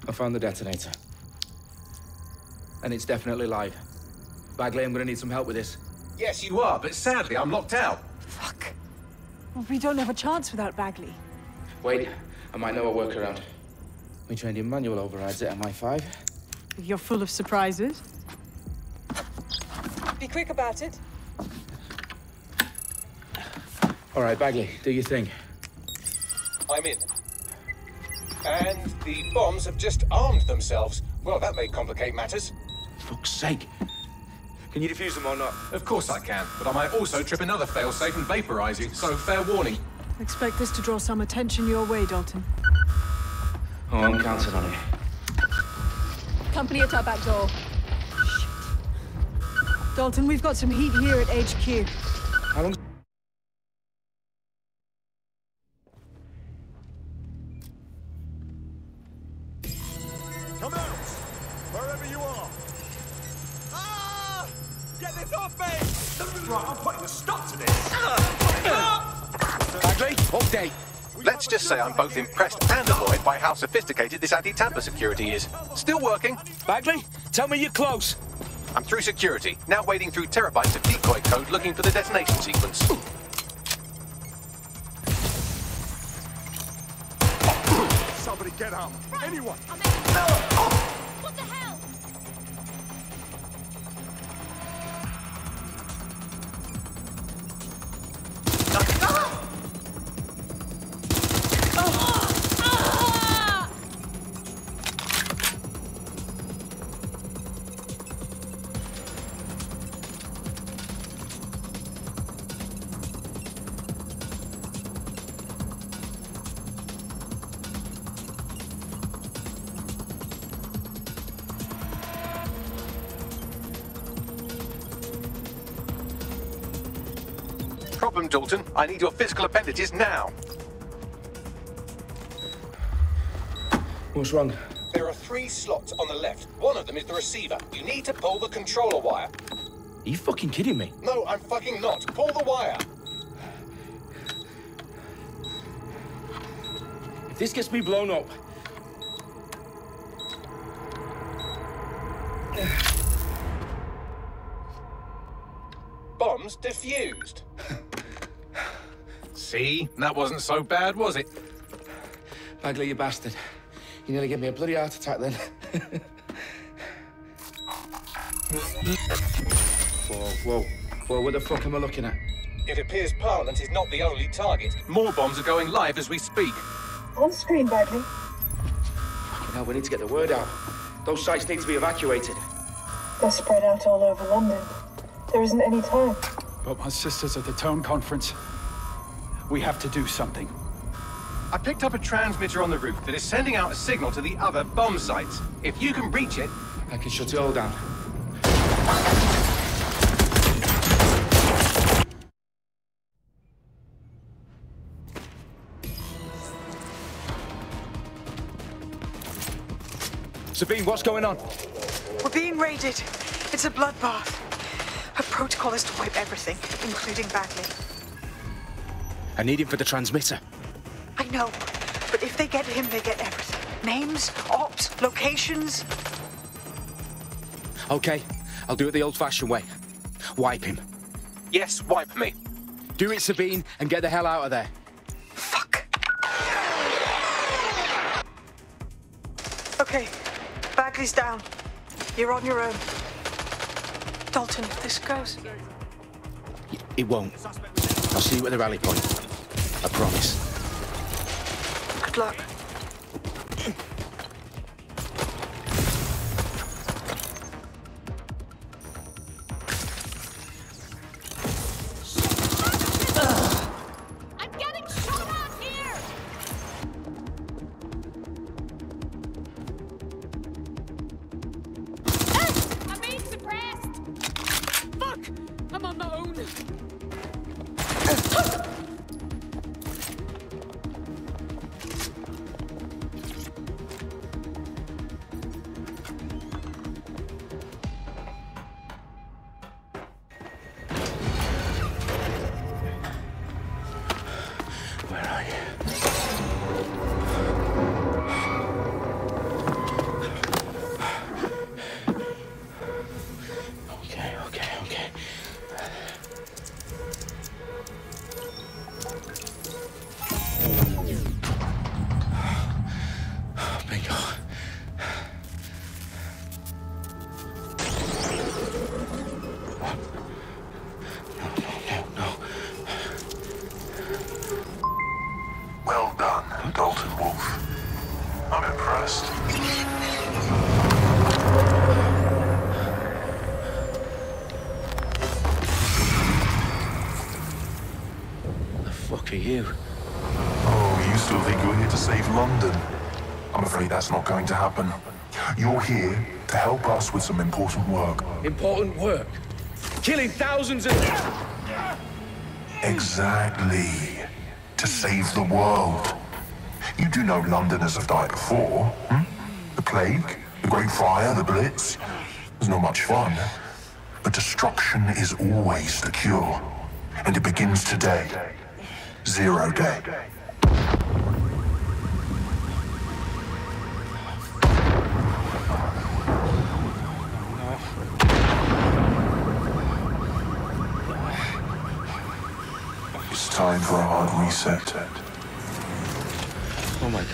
I found the detonator. And it's definitely live. Bagley, I'm gonna need some help with this. Yes, you are, but sadly, I'm locked out. Fuck. Well, we don't have a chance without Bagley. Wait, I might know a workaround. We trained in manual overrides at MI5. You're full of surprises. Be quick about it. All right, Bagley, do your thing. I'm in. And the bombs have just armed themselves. Well, that may complicate matters. For fuck's sake. Can you defuse them or not? Of course I can, but I might also trip another failsafe and vaporize you, so fair warning. Expect this to draw some attention your way, Dalton. Oh, I'm counting on it. Company at our back door. Shit. Dalton, we've got some heat here at HQ. How long? Come out! Wherever you are! Ah! Get this off me! Right, I'm putting a stop to this! Bagley, update. Let's just say I'm both impressed and annoyed by how sophisticated this anti-tamper security is. Still working. Bagley, tell me you're close. I'm through security, now wading through terabytes of decoy code looking for the detonation sequence. Somebody get up! Anyone! What the hell? Problem, Dalton. I need your physical appendages now. What's wrong? There are 3 slots on the left. One of them is the receiver. You need to pull the controller wire. Are you fucking kidding me? No, I'm fucking not. Pull the wire. If this gets me blown up... Bombs defused. See? That wasn't so bad, was it? Bagley, you bastard. You nearly gave me a bloody heart attack then. Whoa. What the fuck am I looking at? It appears Parliament is not the only target. More bombs are going live as we speak. On screen, Bagley. Fucking hell, we need to get the word out. Those sites need to be evacuated. They're spread out all over London. There isn't any time. But my sister's at the town conference. We have to do something. I picked up a transmitter on the roof that is sending out a signal to the other bomb sites. If you can reach it... I can shut it all down. Sabine, what's going on? We're being raided. It's a bloodbath. Her protocol is to wipe everything, including Bagley. I need him for the transmitter. I know, but if they get him, they get everything. Names, ops, locations. Okay, I'll do it the old-fashioned way. Wipe him. Yes, wipe me. Do it, Sabine, and get the hell out of there. Fuck. Okay, Bagley's down. You're on your own. Dalton, if this goes... It won't. I'll see you at the rally point. I promise. Good luck. I'm getting shot out here! I'm being suppressed! Fuck! I'm on my own. Where are you? Look at you. Oh, you still think you're here to save London? I'm afraid that's not going to happen. You're here to help us with some important work. Important work? Killing thousands of... Exactly. To save the world. You do know Londoners have died before, hmm? The Plague, the Great Fire, the Blitz. It's not much fun. But destruction is always the cure. And it begins today. Zero Day. It's time for a hard reset. Oh my God.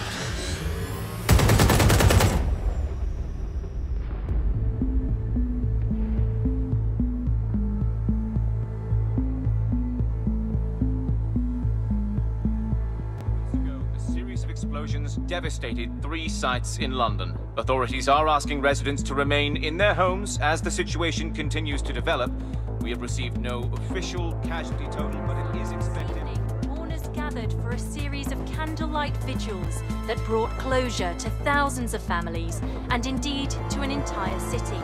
Explosions devastated 3 sites in London. Authorities are asking residents to remain in their homes as the situation continues to develop. We have received no official casualty total, but it is expected. Mourners gathered for a series of candlelight vigils that brought closure to thousands of families and indeed to an entire city.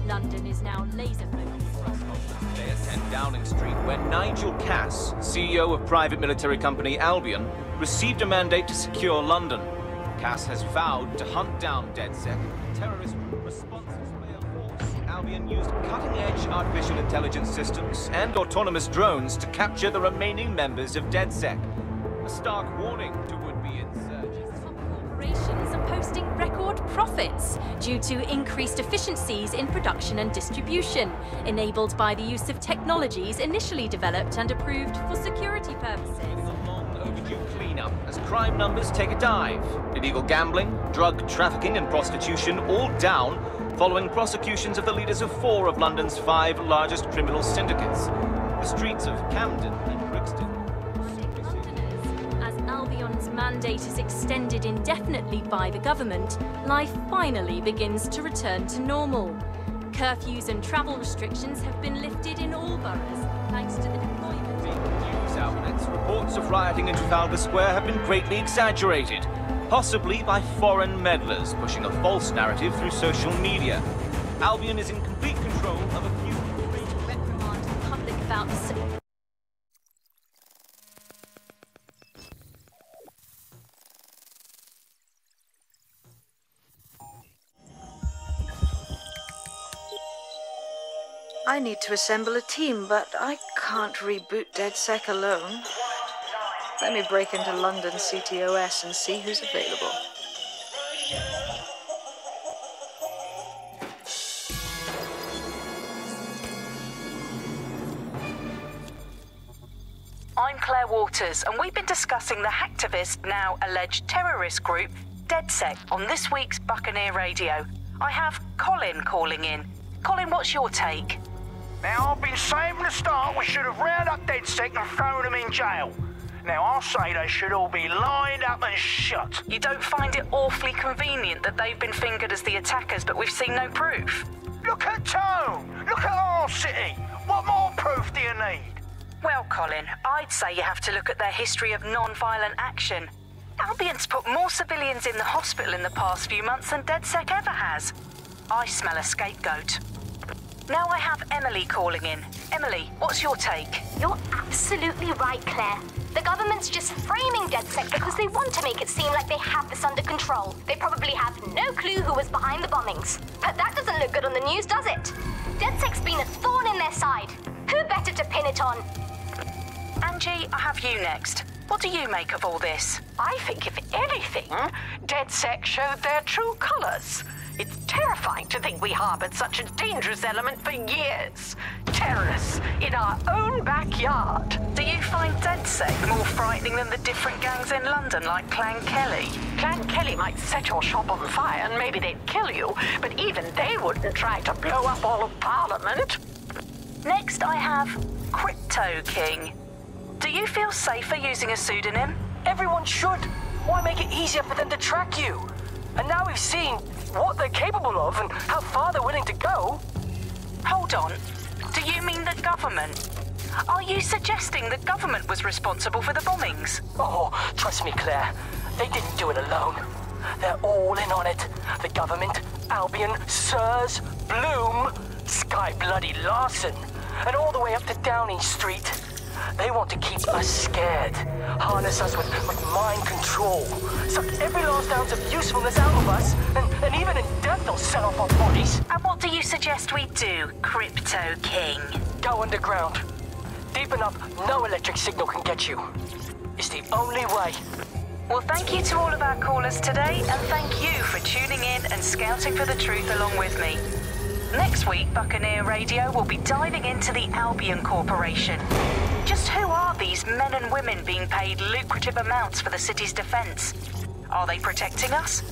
London is now laser-focused. Today at 10 Downing Street, where Nigel Cass, CEO of private military company Albion, received a mandate to secure London. Cass has vowed to hunt down DedSec, terrorist responses force. Albion used cutting-edge artificial intelligence systems and autonomous drones to capture the remaining members of DedSec. A stark warning to would-be insurgents. Top corporations are posting record profits due to increased efficiencies in production and distribution, enabled by the use of technologies initially developed and approved for security purposes. Cleanup as crime numbers take a dive. Illegal gambling, drug trafficking and prostitution all down following prosecutions of the leaders of 4 of London's 5 largest criminal syndicates. The streets of Camden and Brixton. As Albion's mandate is extended indefinitely by the government, life finally begins to return to normal. Curfews and travel restrictions have been lifted in all boroughs thanks to the deployment. News outlets, reports of rioting in Trafalgar Square have been greatly exaggerated, possibly by foreign meddlers pushing a false narrative through social media. Albion is in complete control of a few... reprimand the public about the... I need to assemble a team, but I can't reboot DedSec alone. Let me break into London CTOS and see who's available. I'm Claire Waters, and we've been discussing the hacktivist, now alleged terrorist group, DedSec, on this week's Buccaneer Radio. I have Colin calling in. Colin, what's your take? Now, I've been saying from the start we should have rounded up DedSec and thrown them in jail. Now, I'll say they should all be lined up and shot. You don't find it awfully convenient that they've been fingered as the attackers, but we've seen no proof? Look at Tone! Look at our city! What more proof do you need? Well, Colin, I'd say you have to look at their history of non-violent action. Albion's put more civilians in the hospital in the past few months than DedSec ever has. I smell a scapegoat. Now I have Emily calling in. Emily, what's your take? You're absolutely right, Claire. The government's just framing DedSec because they want to make it seem like they have this under control. They probably have no clue who was behind the bombings. But that doesn't look good on the news, does it? DedSec's been a thorn in their side. Who better to pin it on? Angie, I have you next. What do you make of all this? I think, if anything, DedSec showed their true colors. It's terrifying to think we harbored such a dangerous element for years. Terrorists in our own backyard. Do you find DedSec more frightening than the different gangs in London, like Clan Kelly? Clan Kelly might set your shop on fire and maybe they'd kill you, but even they wouldn't try to blow up all of Parliament. Next, I have Crypto King. Do you feel safer using a pseudonym? Everyone should. Why make it easier for them to track you? And now we've seen what they're capable of and how far they're willing to go. Hold on. Do you mean the government? Are you suggesting the government was responsible for the bombings? Oh, trust me, Claire. They didn't do it alone. They're all in on it. The government, Albion, SIRS, Bloom, Sky Bloody Larson, and all the way up to Downing Street. They want to keep us scared, harness us with mind control, suck every last ounce of usefulness out of us, and even in death they'll sell off our bodies. And what do you suggest we do, Crypto King? Go underground. Deep enough, no electric signal can get you. It's the only way. Well, thank you to all of our callers today, and thank you for tuning in and scouting for the truth along with me. Next week, Buccaneer Radio will be diving into the Albion Corporation. Just who are these men and women being paid lucrative amounts for the city's defense? Are they protecting us?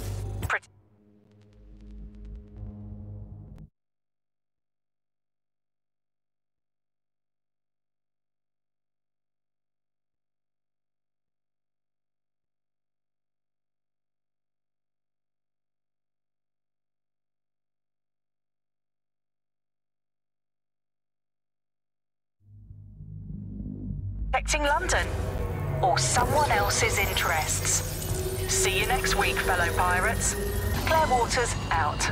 Protecting London, or someone else's interests. See you next week, fellow pirates. Claire Waters out.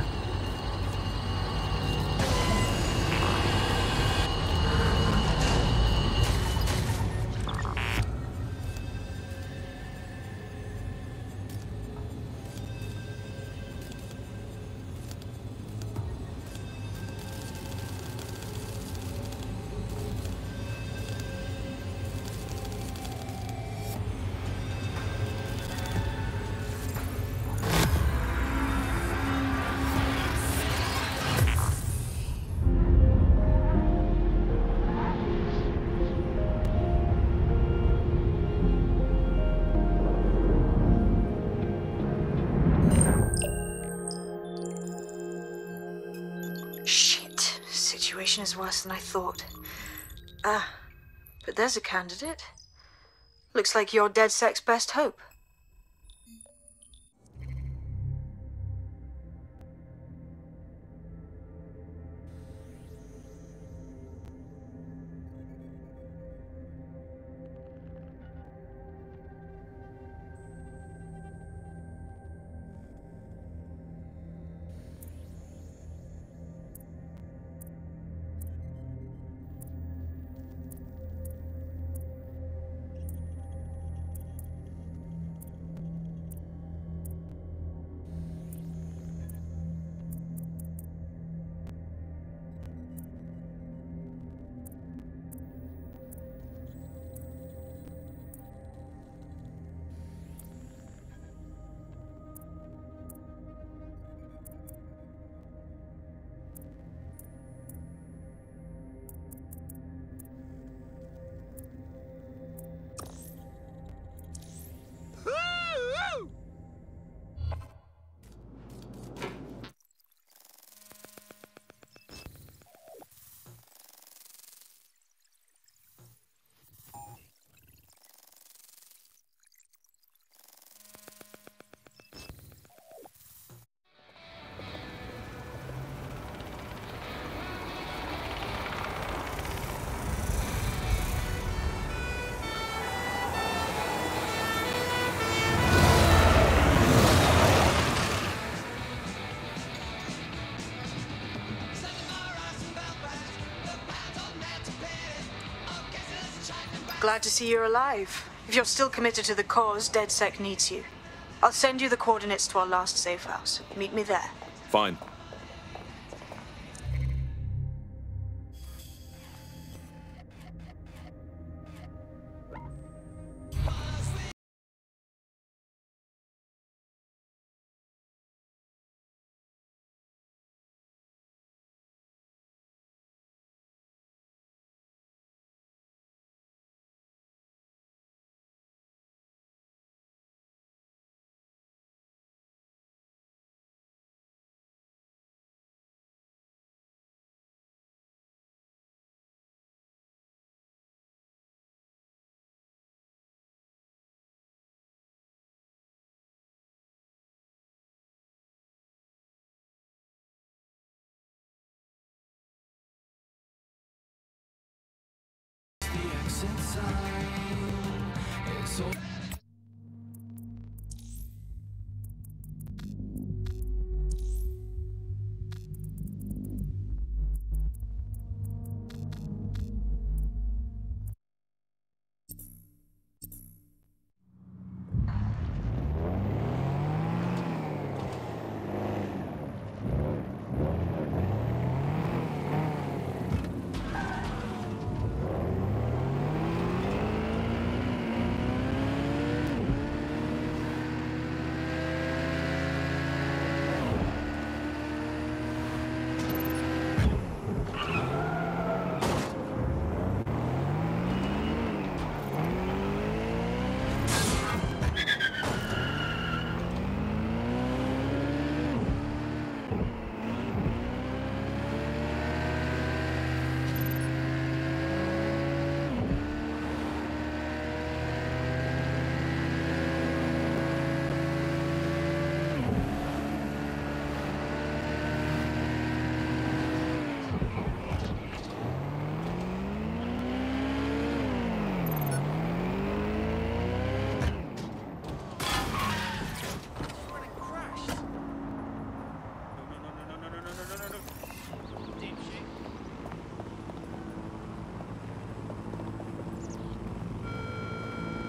Situation is worse than I thought. But there's a candidate. Looks like you're DedSec's best hope. Glad to see you're alive. If you're still committed to the cause, DedSec needs you. I'll send you the coordinates to our last safe house. Meet me there. Fine.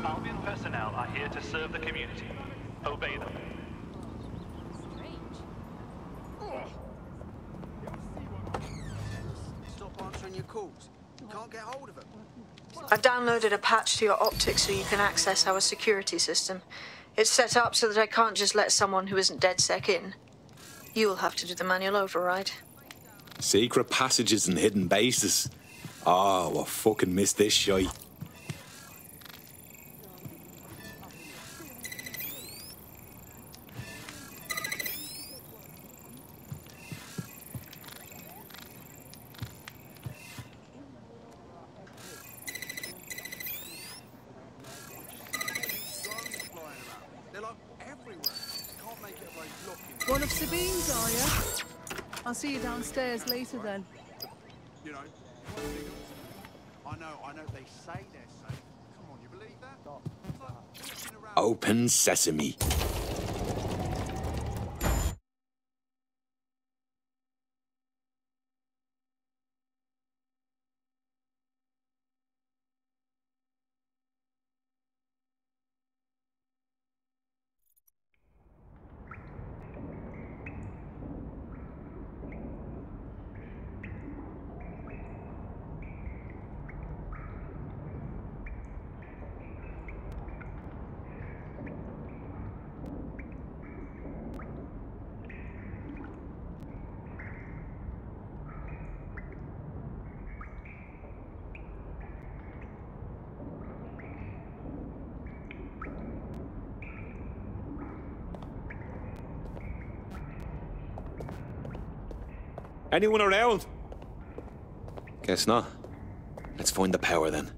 Albion personnel are here to serve the community. Obey them. Stop answering your calls. You can't get hold of them. I've downloaded a patch to your optics so you can access our security system. It's set up so that I can't just let someone who isn't DedSec in. You'll have to do the manual override. Secret passages and hidden bases. Oh, I fucking missed this shite. One of Sabine's, are you? I'll see you downstairs later then. You know, I know they say they're safe. Come on, you believe that? It's like walking around. Open sesame. Anyone around? Guess not. Let's find the power then.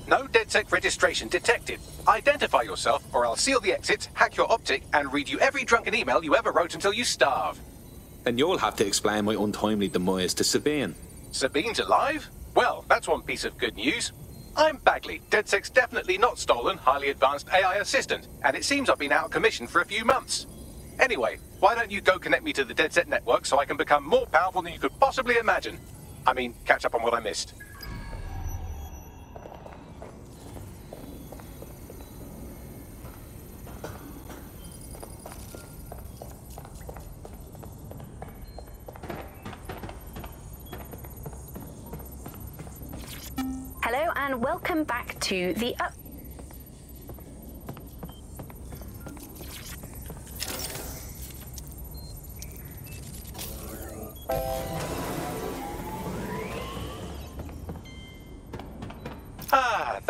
No DedSec registration detected. Identify yourself, or I'll seal the exits, hack your optic, and read you every drunken email you ever wrote until you starve. Then you'll have to explain my untimely demise to Sabine. Sabine's alive? Well, that's one piece of good news. I'm Bagley, DedSec's definitely not stolen, highly advanced AI assistant, and it seems I've been out of commission for a few months. Anyway, why don't you go connect me to the DedSec network so I can become more powerful than you could possibly imagine? I mean, catch up on what I missed. Hello and welcome back to the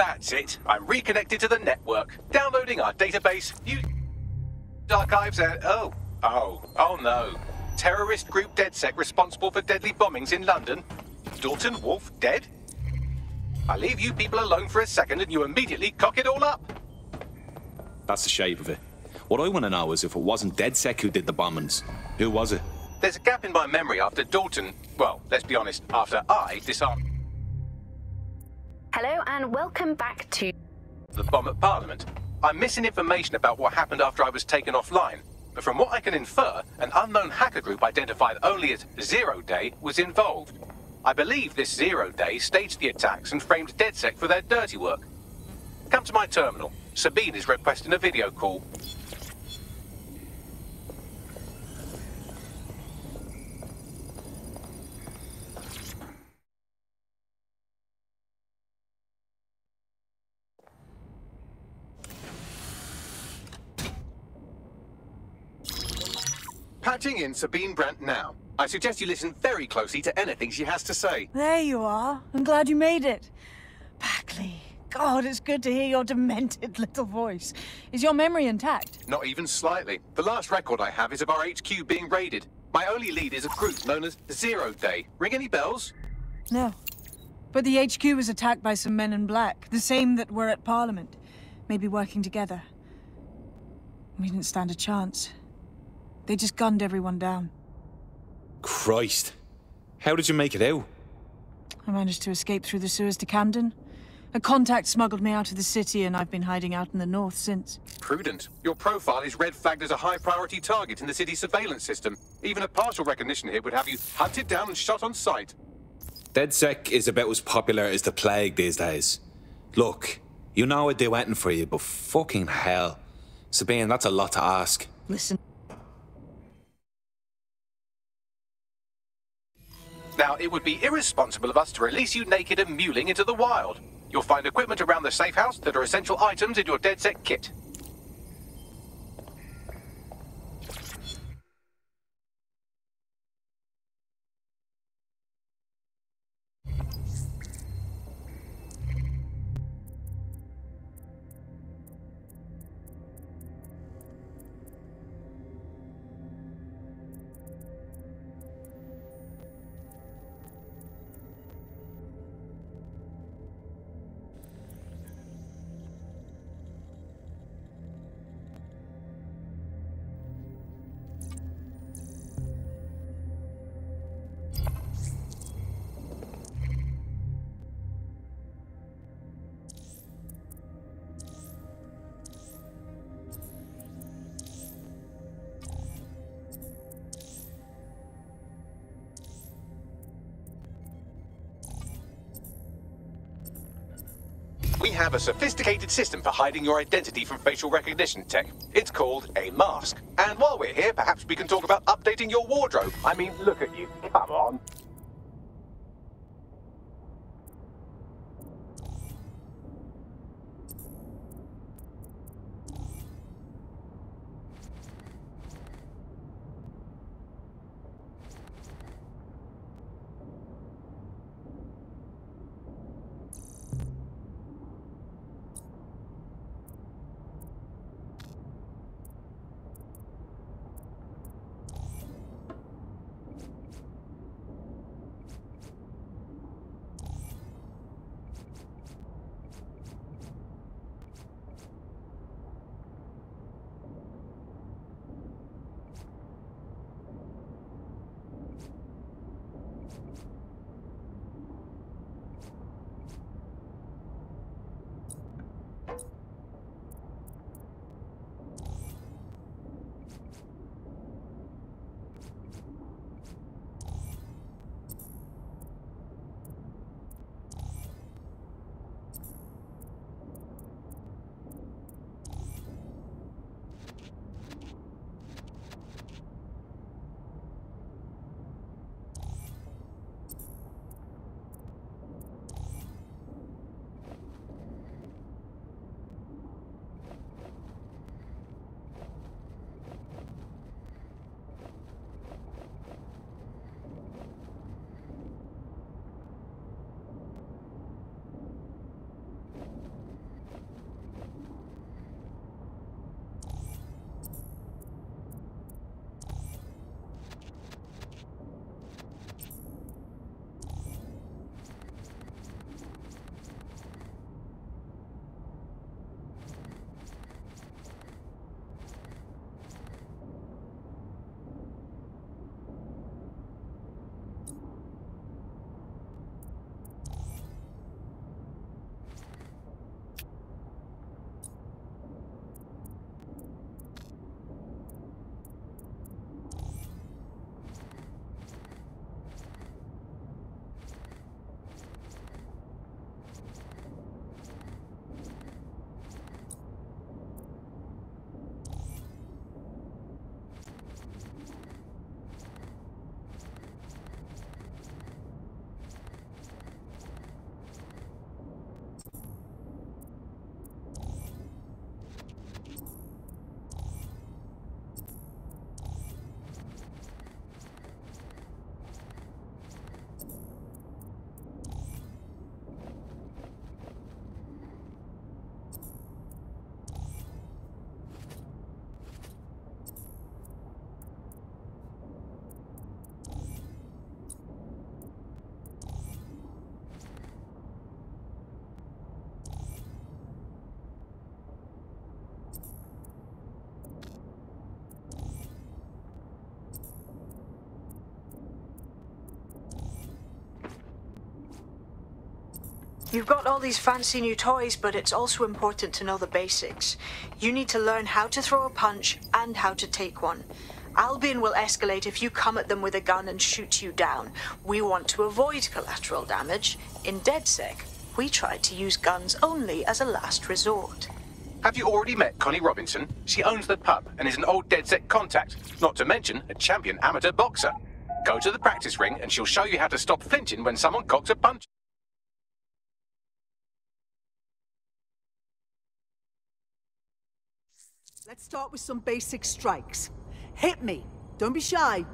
That's it. I'm reconnected to the network, downloading our database, archives, and oh no. Terrorist group DedSec responsible for deadly bombings in London. Dalton Wolf dead? I leave you people alone for a second and you immediately cock it all up. That's the shape of it. What I want to know is if it wasn't DedSec who did the bombings, who was it? There's a gap in my memory after Dalton, well, let's be honest, after I disarmed Hello and welcome back to the bomb at Parliament. I'm missing information about what happened after I was taken offline, but from what I can infer, an unknown hacker group identified only as Zero Day was involved. I believe this Zero Day staged the attacks and framed DedSec for their dirty work. Come to my terminal. Sabine is requesting a video call. Patching in Sabine Brandt now. I suggest you listen very closely to anything she has to say. There you are. I'm glad you made it. Bagley. God, it's good to hear your demented little voice. Is your memory intact? Not even slightly. The last record I have is of our HQ being raided. My only lead is a group known as Zero Day. Ring any bells? No. But the HQ was attacked by some men in black, the same that were at Parliament. Maybe working together. We didn't stand a chance. They just gunned everyone down. Christ. How did you make it out? I managed to escape through the sewers to Camden. A contact smuggled me out of the city, and I've been hiding out in the north since. Prudent. Your profile is red flagged as a high-priority target in the city's surveillance system. Even a partial recognition here would have you hunted down and shot on sight. DedSec is about as popular as the plague these days. Look, you know I'd do anything for you, but fucking hell. Sabine, that's a lot to ask. Listen. Now, it would be irresponsible of us to release you naked and mewling into the wild. You'll find equipment around the safe house that are essential items in your DedSec kit. We have a sophisticated system for hiding your identity from facial recognition tech. It's called a mask. And while we're here, perhaps we can talk about updating your wardrobe. I mean, look at you. Come on. You've got all these fancy new toys, but it's also important to know the basics. You need to learn how to throw a punch and how to take one. Albion will escalate if you come at them with a gun and shoot you down. We want to avoid collateral damage. In DedSec, we try to use guns only as a last resort. Have you already met Connie Robinson? She owns the pub and is an old DedSec contact, not to mention a champion amateur boxer. Go to the practice ring and she'll show you how to stop flinching when someone cocks a punch. Let's start with some basic strikes. Hit me. Don't be shy.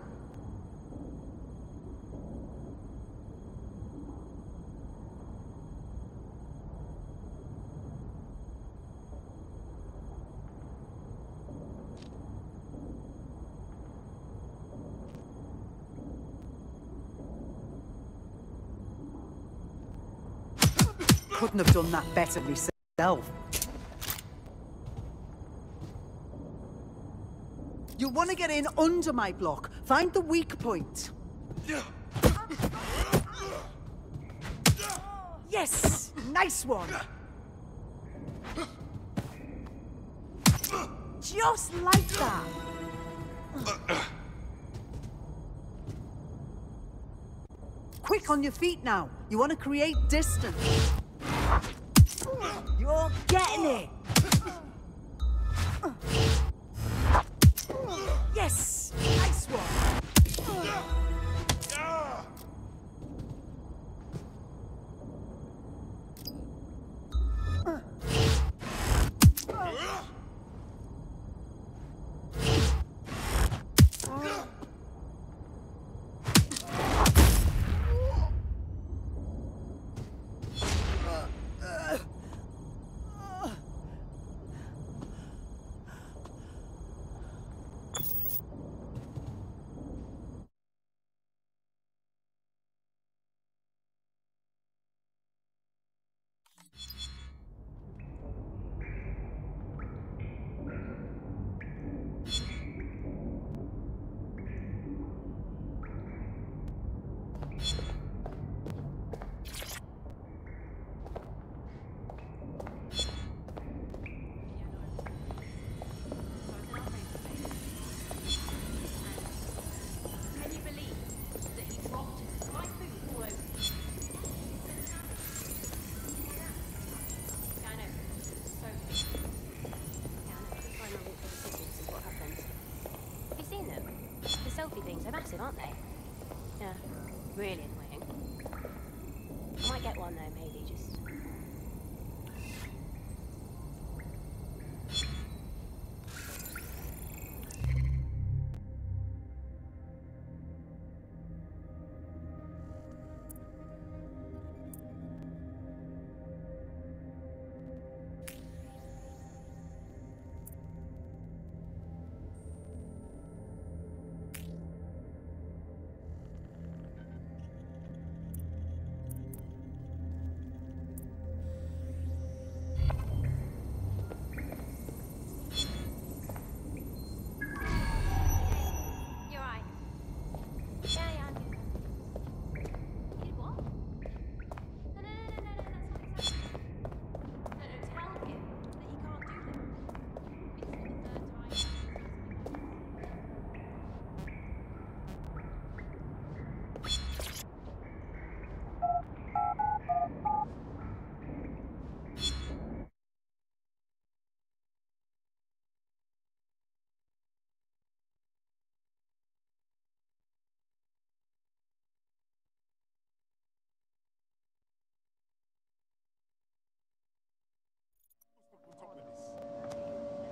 Couldn't have done that better myself. You want to get in under my block. Find the weak point. Yes! Nice one! Just like that. Quick on your feet now. You want to create distance. You're getting it! Yes! Nice one! Aren't they? Yeah, really annoying. I might get one though, maybe, just...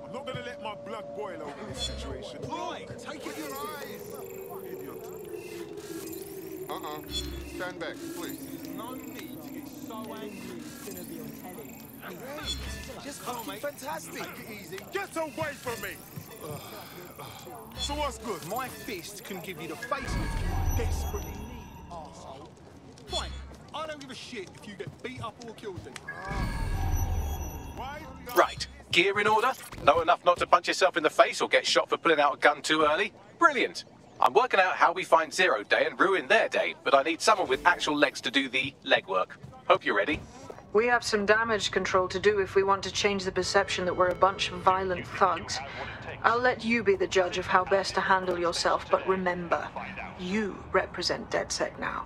I'm not gonna let my blood boil over this situation. Right, take it your eyes. Idiot. Stand back, please. There's no need to get so angry. It's gonna be on telly. Just fucking fantastic. Take it easy. Get away from me. So what's good? My fist can give you the facelift you desperately need, arsehole. Fine. I don't give a shit if you get beat up or killed then. Right. Gear in order? Know enough not to punch yourself in the face or get shot for pulling out a gun too early? Brilliant. I'm working out how we find Zero Day and ruin their day, but I need someone with actual legs to do the legwork. Hope you're ready. We have some damage control to do if we want to change the perception that we're a bunch of violent thugs. I'll let you be the judge of how best to handle yourself, but remember, you represent DedSec now.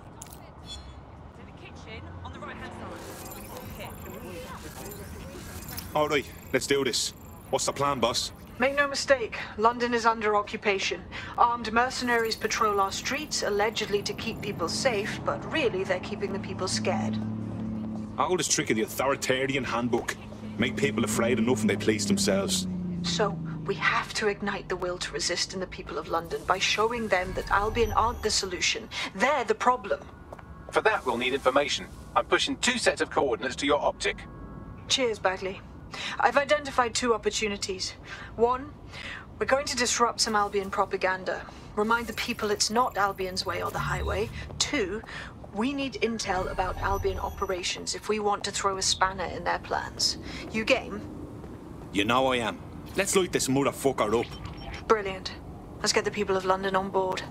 All right, let's do this. What's the plan, boss? Make no mistake, London is under occupation. Armed mercenaries patrol our streets, allegedly to keep people safe, but really they're keeping the people scared. Oldest trick of the authoritarian handbook. Make people afraid enough and they police themselves. So, we have to ignite the will to resist in the people of London by showing them that Albion aren't the solution. They're the problem. For that, we'll need information. I'm pushing 2 sets of coordinates to your optic. Cheers, Bagley. I've identified 2 opportunities. 1, we're going to disrupt some Albion propaganda. Remind the people it's not Albion's way or the highway. 2, we need intel about Albion operations if we want to throw a spanner in their plans. You game? You know I am. Let's light this motherfucker up. Brilliant. Let's get the people of London on board.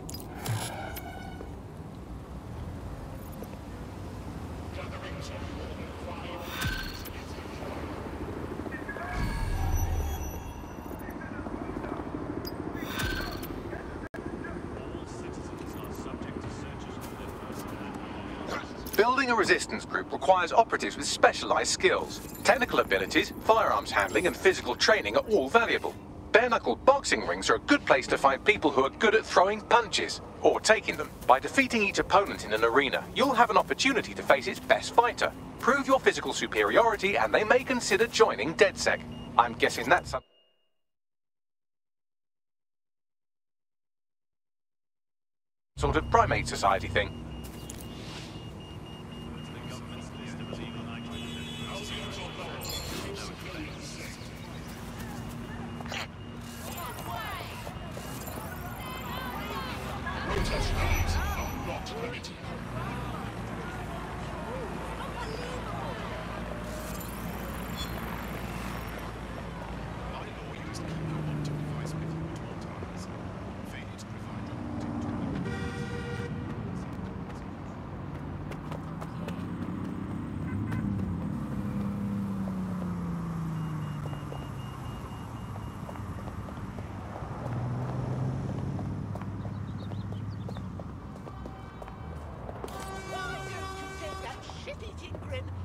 Building a resistance group requires operatives with specialized skills. Technical abilities, firearms handling, and physical training are all valuable. Bare-knuckle boxing rings are a good place to find people who are good at throwing punches, or taking them. By defeating each opponent in an arena, you'll have an opportunity to face its best fighter. Prove your physical superiority, and they may consider joining DedSec. I'm guessing that's some sort of primate society thing.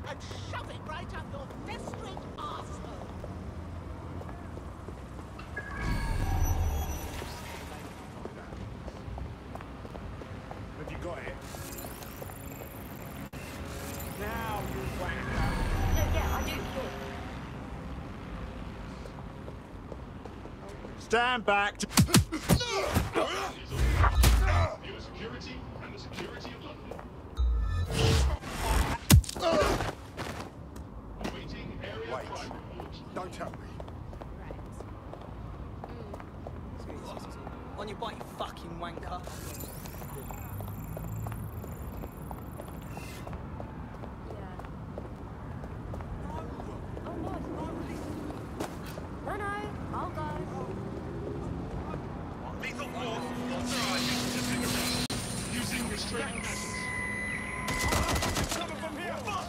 And shove it right up your festering arsehole. Have you got it? Now you wanker. No, yeah, I do. Stand back. Your security and the security of London. Wait, don't tell me. On your bike, you fucking wanker. No, I'll go. Lethal force authorized. Using restraints. Coming from here. Fuck!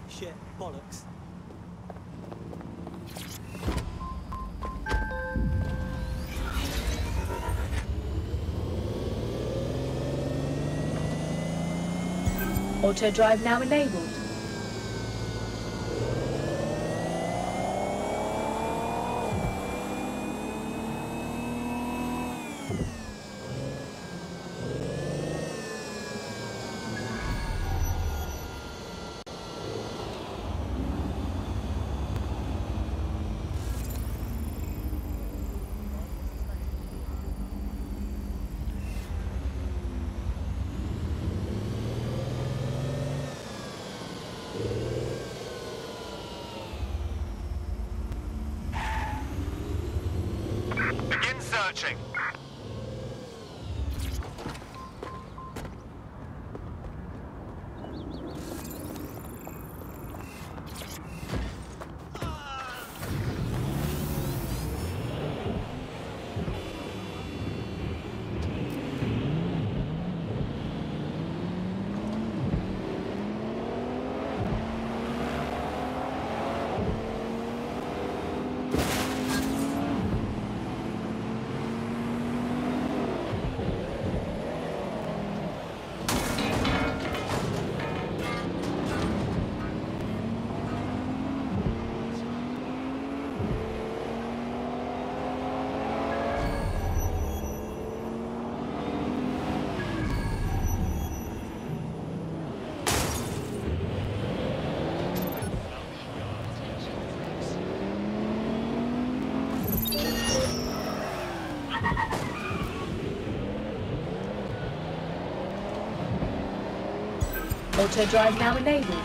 Shit, bollocks. Auto drive now enabled. Begin searching. Auto drive now enabled.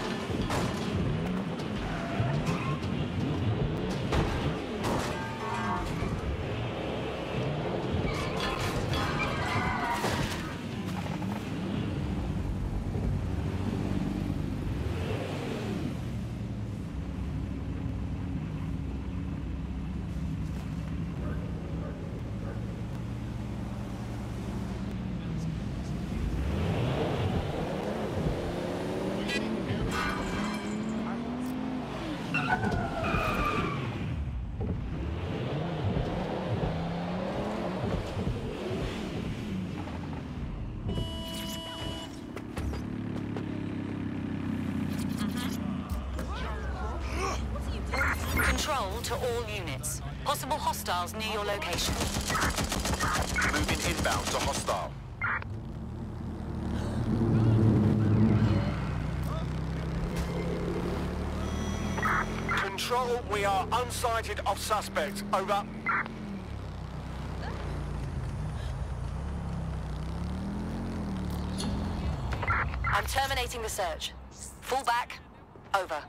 Control to all units. Possible hostiles near your location. Moving inbound to hostile. Control, we are unsighted of suspect. Over. I'm terminating the search. Fall back. Over.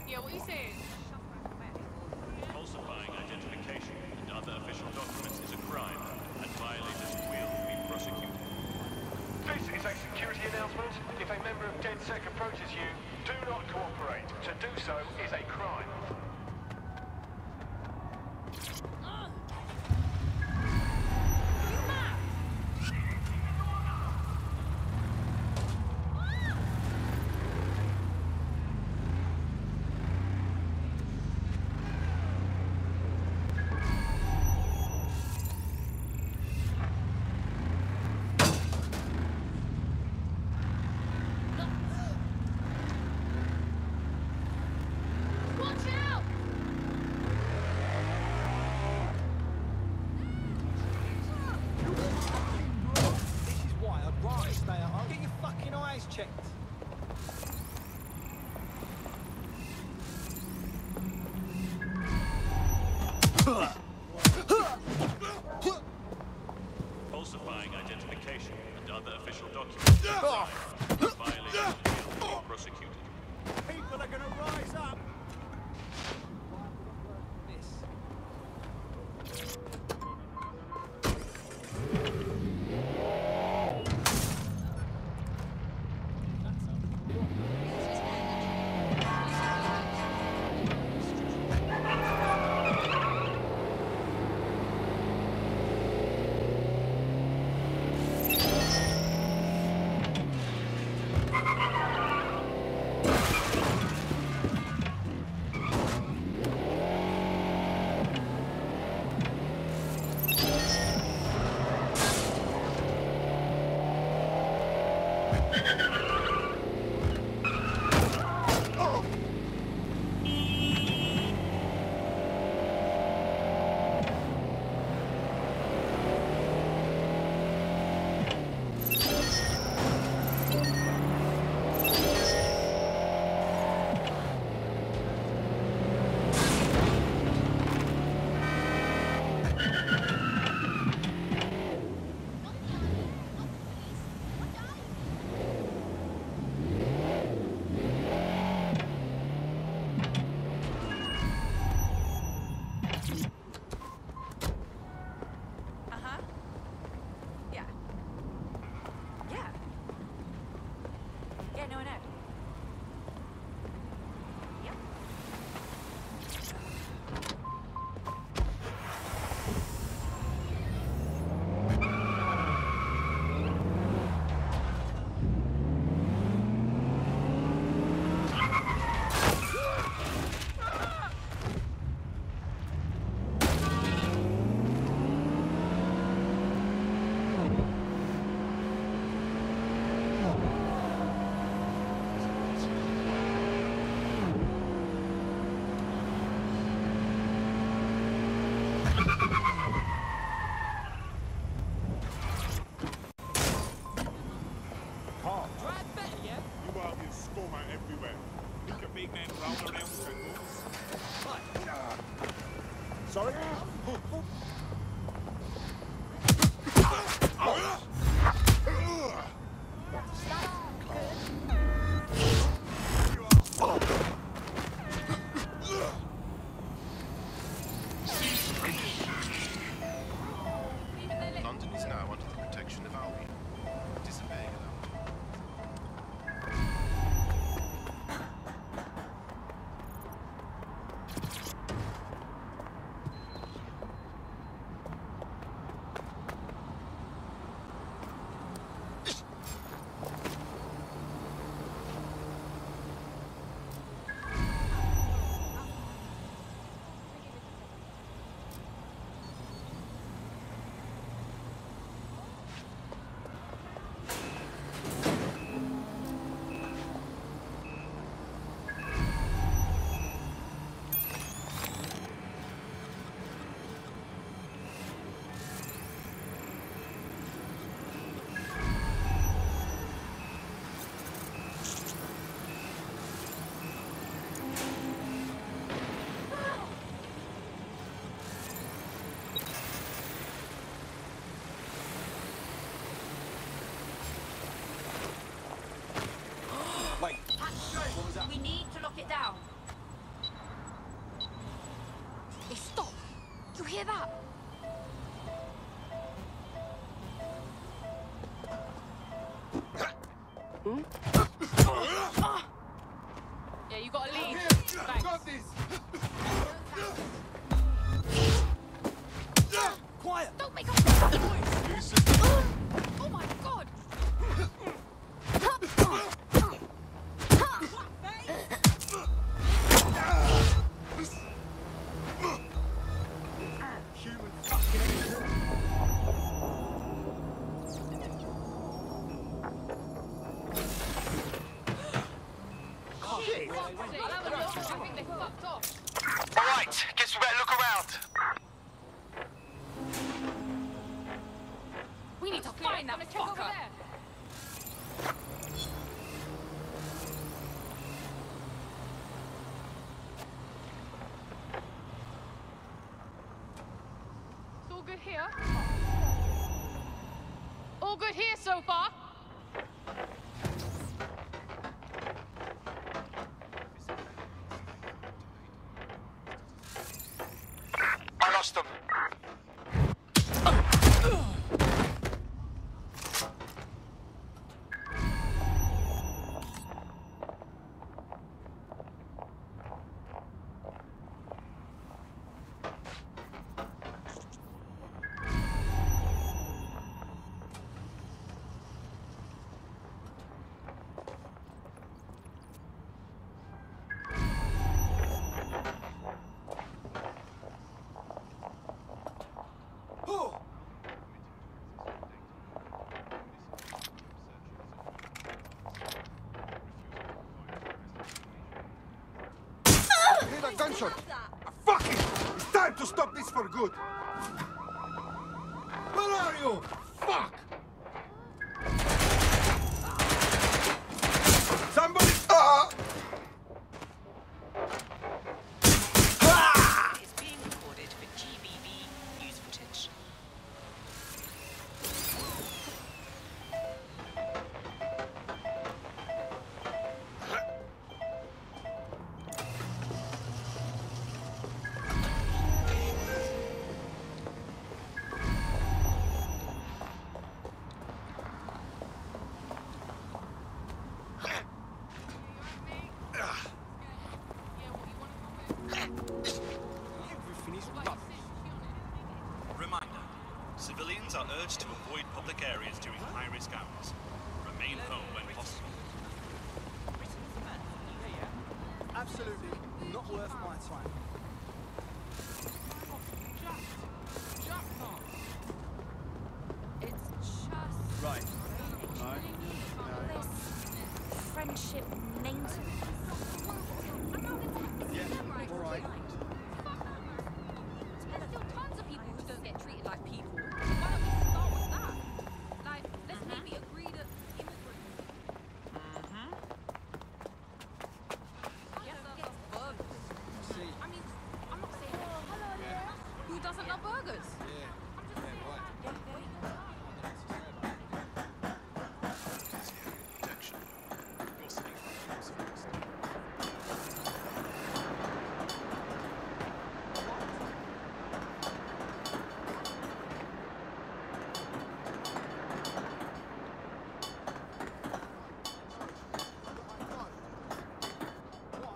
Yeah, what you saying? Falsifying identification and other official documents is a crime, and violators will be prosecuted. This is a security announcement. If a member of DedSec approaches you, do not cooperate. To do so is a crime. Watch London is now under the protection of Albion. Disobeying Wait, what was that? We need to lock it down. Hey, stop! You hear that? Yeah, you got to leave. Got this! Quiet! Don't make a noise! Oh my god! Alright, guess we better look around. We need to find that fucker! It's all good here. All good here so far. I lost them. Hear that gunshot? Fuck it! It's time to stop this for good! Where are you? Fuck! Somebody... Is being recorded for GBB news footage. Reminder, civilians are urged to avoid public areas during high-risk hours. Remain home when possible. Absolutely not worth my time. It's just... Right. friendship maintenance. Yeah, all right. There's still tons of people who don't get treated like people. Why don't we start with that? Like, let's maybe agree that immigrants... I mean, I'm not saying... Who doesn't love buggers.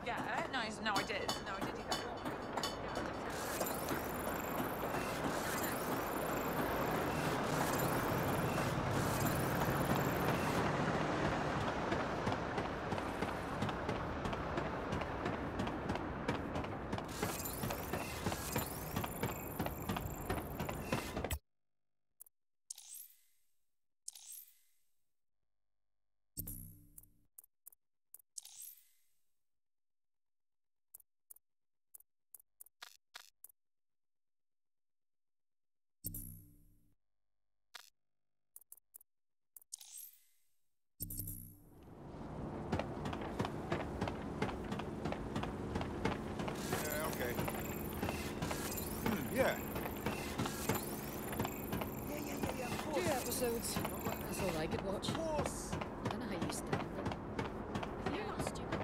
Yeah, no, I did. No, I did do that. Yeah, okay. Yeah. Two episodes. That's all I could watch. Of course. I don't know how you stand it. You're not stupid.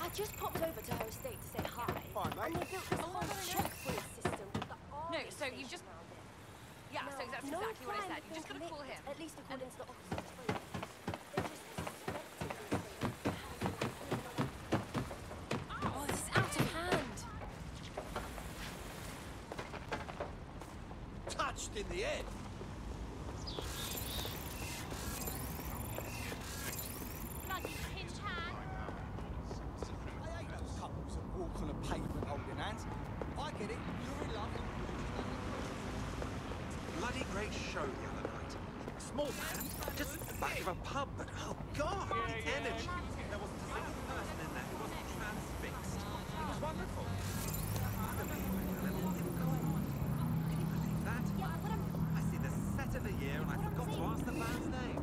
I just popped over to her estate to say hi. Fine, mate. And they built this whole checkpoint system with the No, so you've just... Yeah, so that's no exactly what I crime said. had You been just gotta call committed, him. At least according to the officer's phone. They just suspected Oh, this is out of hand. Touched in the head. Bloody pinch hand. I hate those couples that walk on a pavement holding hands. I get it. You're in love. Bloody great show the other night. Small band, just at the back of a pub, but oh god, the energy. There wasn't a single person in there who wasn't transfixed. It was wonderful. Unbelievable level of income. Can you believe that? I see the set of the year and I forgot to ask the band's name.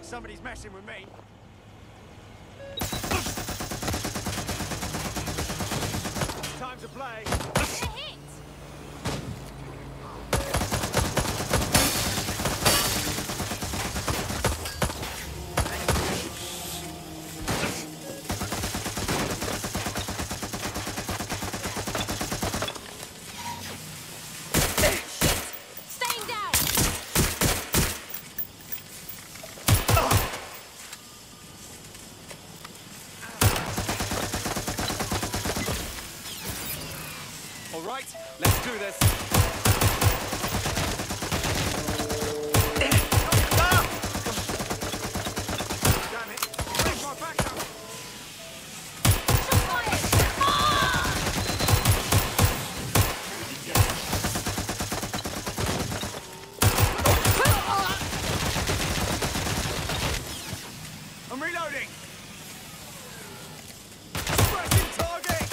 Somebody's messing with me. Time to play. Staying down. All right, let's do this. Damn it! Where's my backup? I'm reloading. Smashing target.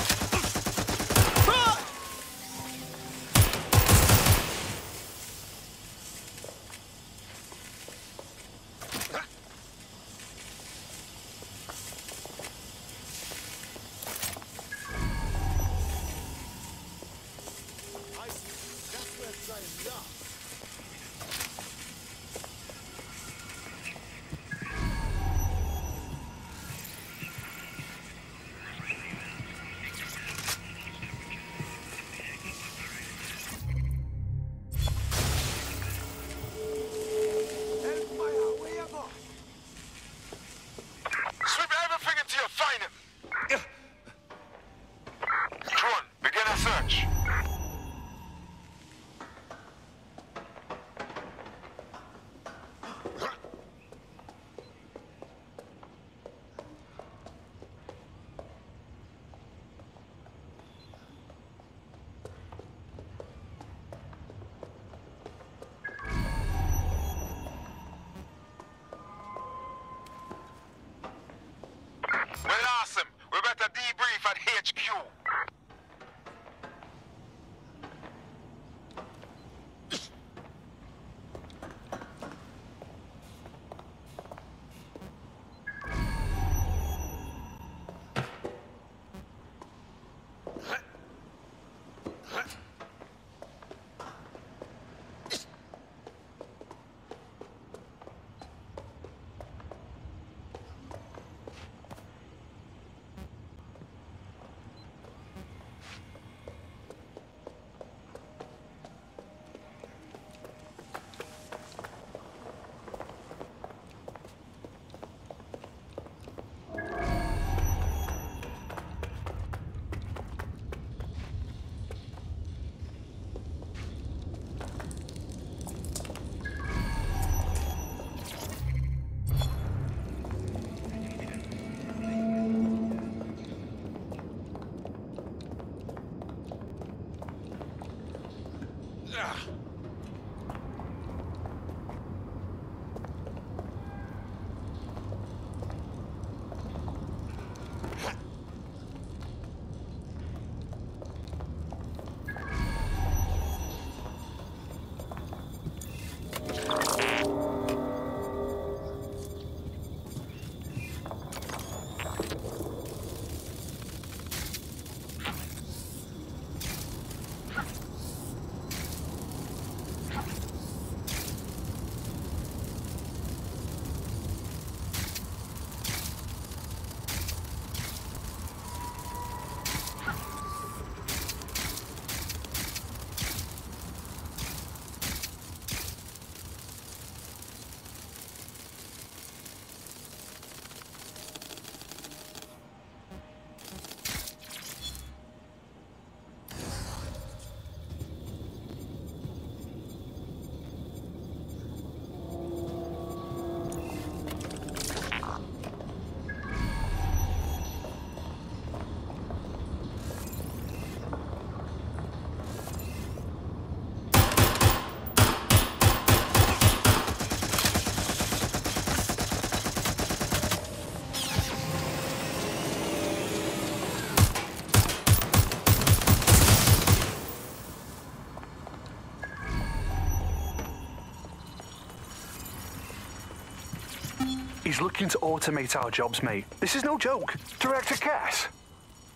He's looking to automate our jobs, mate. This is no joke. Director Cass?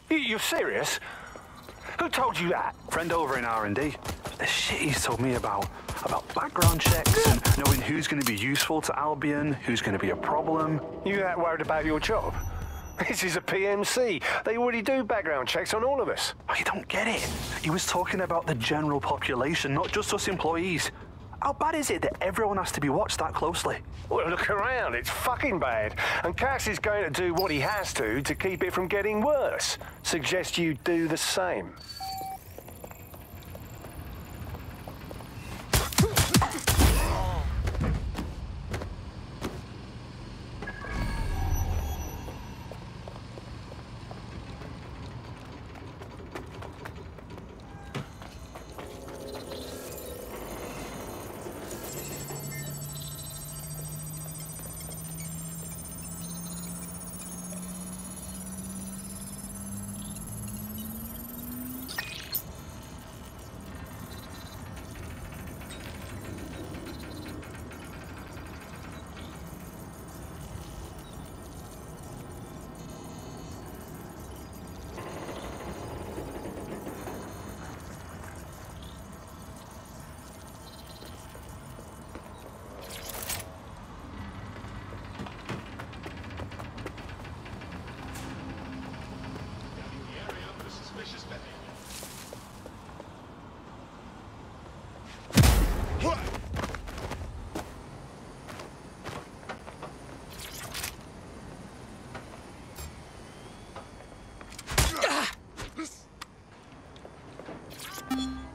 You're serious? Who told you that? Friend over in R&D. The shit he's told me about background checks and knowing who's going to be useful to Albion, who's going to be a problem. You that worried about your job? This is a PMC. They already do background checks on all of us. Oh, you don't get it. He was talking about the general population, not just us employees. How bad is it that everyone has to be watched that closely? Well, look around. It's fucking bad. And Cass is going to do what he has to keep it from getting worse. Suggest you do the same.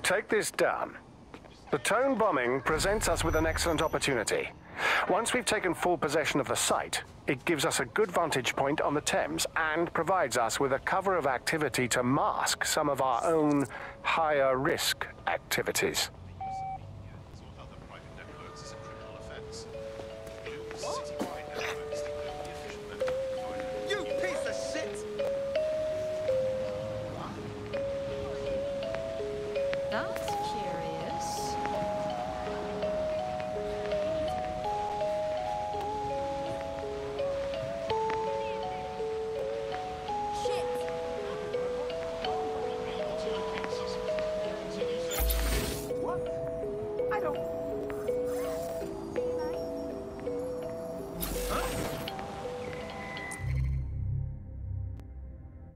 Take this down. The Tone bombing presents us with an excellent opportunity. Once we've taken full possession of the site, it gives us a good vantage point on the Thames and provides us with a cover of activity to mask some of our own higher risk activities. You piece of shit! That's